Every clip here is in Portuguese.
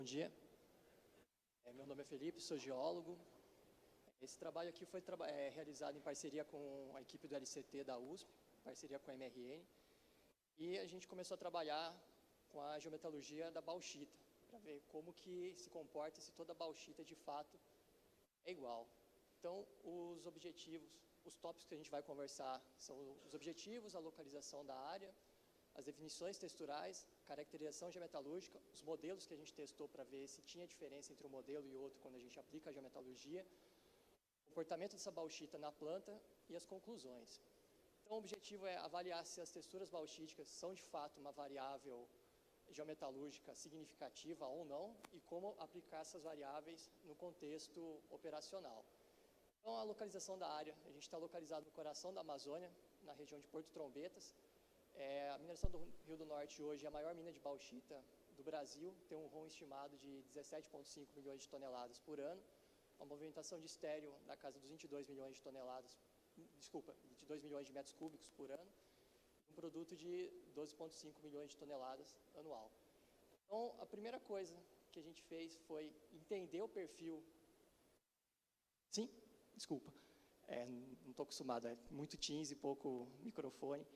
Bom dia, meu nome é Felipe, sou geólogo. Esse trabalho aqui foi realizado em parceria com a equipe do LCT da USP, parceria com a MRN, e a gente começou a trabalhar com a geometalurgia da bauxita, para ver como que se comporta se toda bauxita de fato é igual. Então, os objetivos, os tópicos que a gente vai conversar são os objetivos, a localização da área, as definições texturais, caracterização geometalúrgica, os modelos que a gente testou para ver se tinha diferença entre um modelo e outro quando a gente aplica a geometalurgia, o comportamento dessa bauxita na planta e as conclusões. Então, o objetivo é avaliar se as texturas bauxíticas são de fato uma variável geometalúrgica significativa ou não e como aplicar essas variáveis no contexto operacional. Então, a localização da área, a gente está localizado no coração da Amazônia, na região de Porto Trombetas. A mineração do Rio do Norte hoje é a maior mina de bauxita do Brasil, tem um ROM estimado de 17,5 milhões de toneladas por ano, uma movimentação de estéreo na casa dos 22 milhões de toneladas, desculpa, 22 milhões de metros cúbicos por ano, um produto de 12,5 milhões de toneladas anual. Então, a primeira coisa que a gente fez foi entender o perfil... Sim? Desculpa, não estou acostumado, é muito Teams e pouco microfone.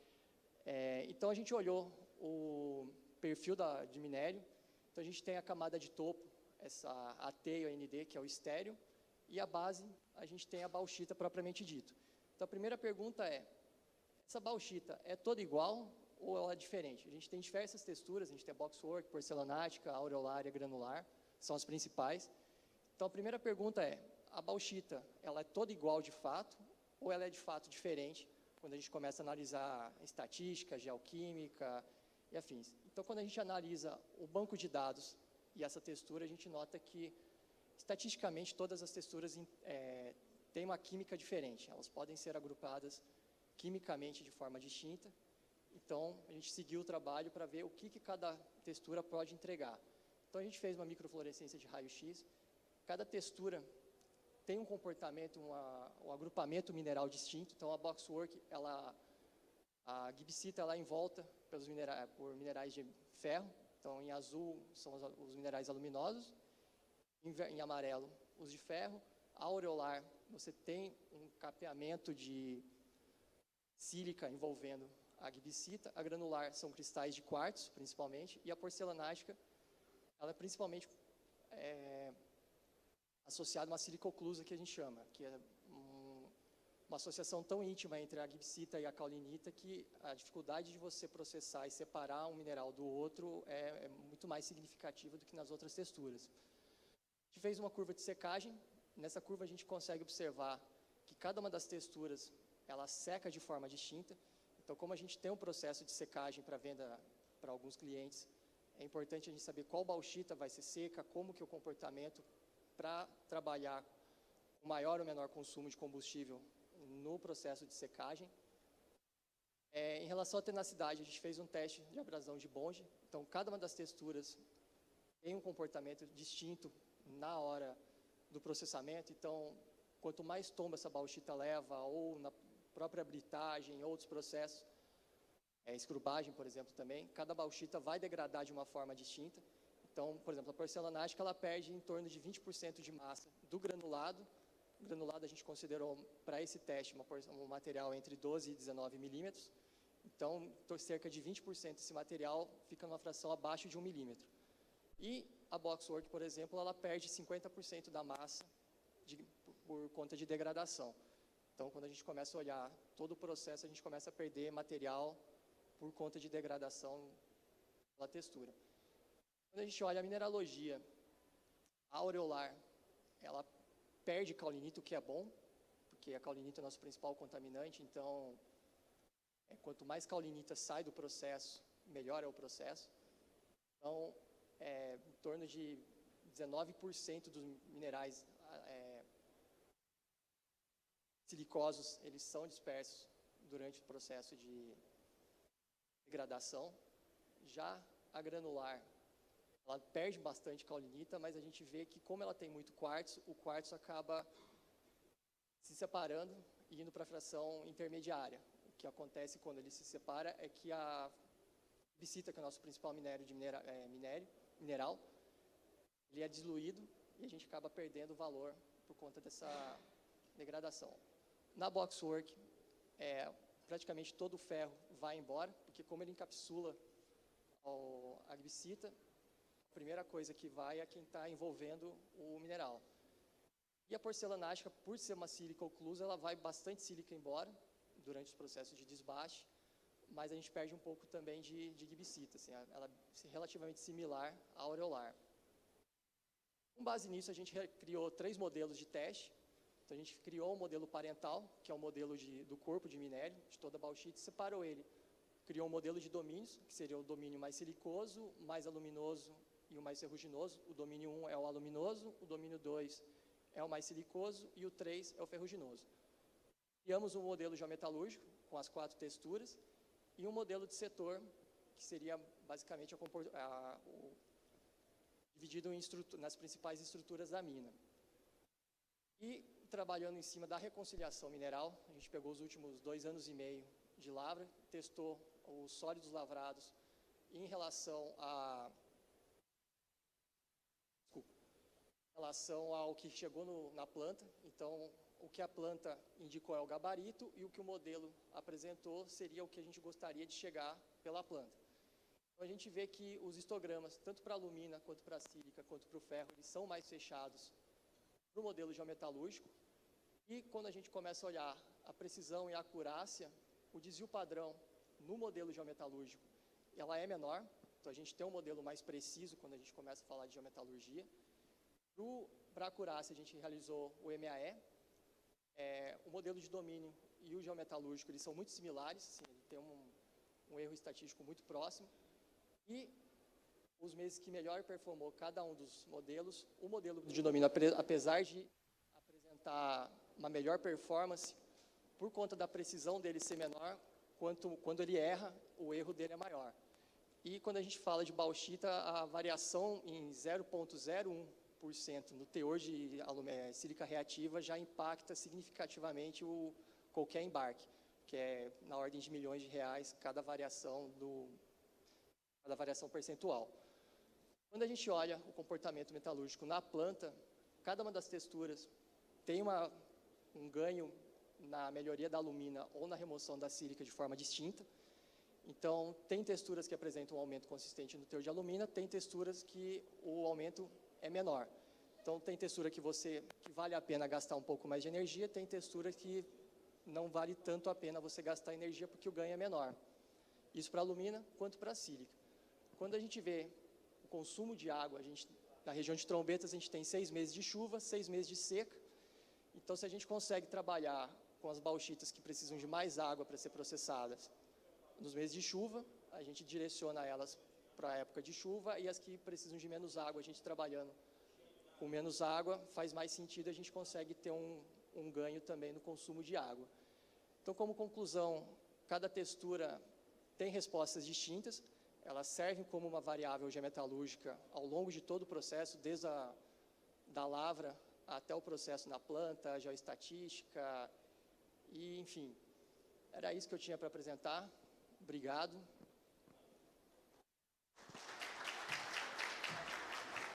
Então, a gente olhou o perfil de minério. Então, a gente tem a camada de topo, essa AT e OND, que é o estéreo, e a base, a gente tem a bauxita propriamente dito. Então, a primeira pergunta é, essa bauxita é toda igual ou ela é diferente? A gente tem diversas texturas, a gente tem boxwork, porcelanática, aureolária, granular, são as principais. Então, a primeira pergunta é, a bauxita, ela é toda igual de fato ou ela é de fato diferente? Quando a gente começa a analisar estatística, geoquímica e afins. Então, quando a gente analisa o banco de dados e essa textura, a gente nota que, estatisticamente, todas as texturas têm uma química diferente. Elas podem ser agrupadas quimicamente de forma distinta. Então, a gente seguiu o trabalho para ver o que cada textura pode entregar. Então, a gente fez uma microfluorescência de raio-x. Cada textura tem um comportamento, um agrupamento mineral distinto. Então, a boxwork, a gibsita, ela é envolta por minerais de ferro. Então, em azul são os minerais aluminosos, em amarelo os de ferro. A aureolar, você tem um capeamento de sílica envolvendo a gibsita. A granular são cristais de quartzo, principalmente. E a porcelanática, ela é principalmente associado a uma silicoclusa, que a gente chama, que é uma associação tão íntima entre a gibsita e a caulinita que a dificuldade de você processar e separar um mineral do outro é muito mais significativa do que nas outras texturas. A gente fez uma curva de secagem. Nessa curva a gente consegue observar que cada uma das texturas ela seca de forma distinta. Então, como a gente tem um processo de secagem para venda para alguns clientes, é importante a gente saber qual bauxita vai ser seca, como que é o comportamento para trabalhar com maior ou menor consumo de combustível no processo de secagem. Em relação à tenacidade, a gente fez um teste de abrasão de Bond. Então, cada uma das texturas tem um comportamento distinto na hora do processamento. Então, quanto mais tomba essa bauxita leva, ou na própria britagem, outros processos, escrubagem, por exemplo, também, cada bauxita vai degradar de uma forma distinta. Então, por exemplo, a porcelanática, ela perde em torno de 20% de massa do granulado. O granulado a gente considerou, para esse teste, um material entre 12 e 19 milímetros. Então, cerca de 20% desse material fica numa fração abaixo de 1 milímetro. E a boxwork, por exemplo, ela perde 50% da massa por conta de degradação. Então, quando a gente começa a olhar todo o processo, a gente começa a perder material por conta de degradação da textura. Quando a gente olha a mineralogia, a aureolar, ela perde caulinito, o que é bom, porque a caulinita é o nosso principal contaminante. Então, quanto mais caulinita sai do processo, melhor é o processo. Então, em torno de 19% dos minerais silicosos, eles são dispersos durante o processo de degradação. Já a granular, ela perde bastante caulinita, mas a gente vê que, como ela tem muito quartzo, o quartzo acaba se separando e indo para a fração intermediária. O que acontece quando ele se separa é que a gibsita, que é o nosso principal minério, mineral, ele é diluído e a gente acaba perdendo valor por conta dessa degradação. Na boxwork, praticamente todo o ferro vai embora, porque como ele encapsula a glifsita, a primeira coisa que vai é quem está envolvendo o mineral. E a porcelanática, por ser uma sílica oclusa, ela vai bastante sílica embora durante os processos de desbaste, mas a gente perde um pouco também de glifsita, assim, ela é relativamente similar à aureolar. Com base nisso, a gente criou 3 modelos de teste. Então, a gente criou o modelo parental, que é o modelo do corpo de minério, de toda a bauxita, e separou ele. Criou um modelo de domínios, que seria o domínio mais silicoso, mais aluminoso e o mais ferruginoso. O domínio 1 é o aluminoso, o domínio 2 é o mais silicoso e o 3 é o ferruginoso. Criamos um modelo geometalúrgico, com as 4 texturas, e um modelo de setor, que seria basicamente dividido nas principais estruturas da mina. E trabalhando em cima da reconciliação mineral, a gente pegou os últimos 2 anos e meio de lavra, testou os sólidos lavrados em relação ao que chegou na planta. Então, o que a planta indicou é o gabarito e o que o modelo apresentou seria o que a gente gostaria de chegar pela planta. Então, a gente vê que os histogramas, tanto para a alumina, quanto para a sílica, quanto para o ferro, eles são mais fechados para o modelo geometalúrgico. E quando a gente começa a olhar a precisão e a acurácia, o desvio padrão no modelo geometalúrgico, ela é menor. Então, a gente tem um modelo mais preciso quando a gente começa a falar de geometalurgia. Para a acurácia, a gente realizou o MAE. O modelo de domínio e o geometalúrgico, eles são muito similares, assim, ele tem um erro estatístico muito próximo. E os meses que melhor performou cada um dos modelos, o modelo de domínio, apesar de apresentar uma melhor performance, por conta da precisão dele ser menor, quando ele erra, o erro dele é maior. E quando a gente fala de bauxita, a variação em 0,01% no teor de sílica reativa já impacta significativamente qualquer embarque, que é na ordem de milhões de reais cada variação percentual. Quando a gente olha o comportamento metalúrgico na planta, cada uma das texturas tem um ganho na melhoria da alumina ou na remoção da sílica de forma distinta. Então, tem texturas que apresentam um aumento consistente no teor de alumina, tem texturas que o aumento é menor. Então, tem textura que vale a pena gastar um pouco mais de energia, tem textura que não vale tanto a pena você gastar energia porque o ganho é menor. Isso para a alumina quanto para a sílica. Quando a gente vê o consumo de água, na região de Trombetas a gente tem 6 meses de chuva, 6 meses de seca. Então, se a gente consegue trabalhar com as bauxitas que precisam de mais água para ser processadas nos meses de chuva, a gente direciona elas para a época de chuva, e as que precisam de menos água, a gente trabalhando com menos água, faz mais sentido, a gente consegue ter um ganho também no consumo de água. Então, como conclusão, cada textura tem respostas distintas, elas servem como uma variável geometalúrgica ao longo de todo o processo, desde da lavra até o processo na planta, a geoestatística, e enfim, era isso que eu tinha para apresentar. Obrigado.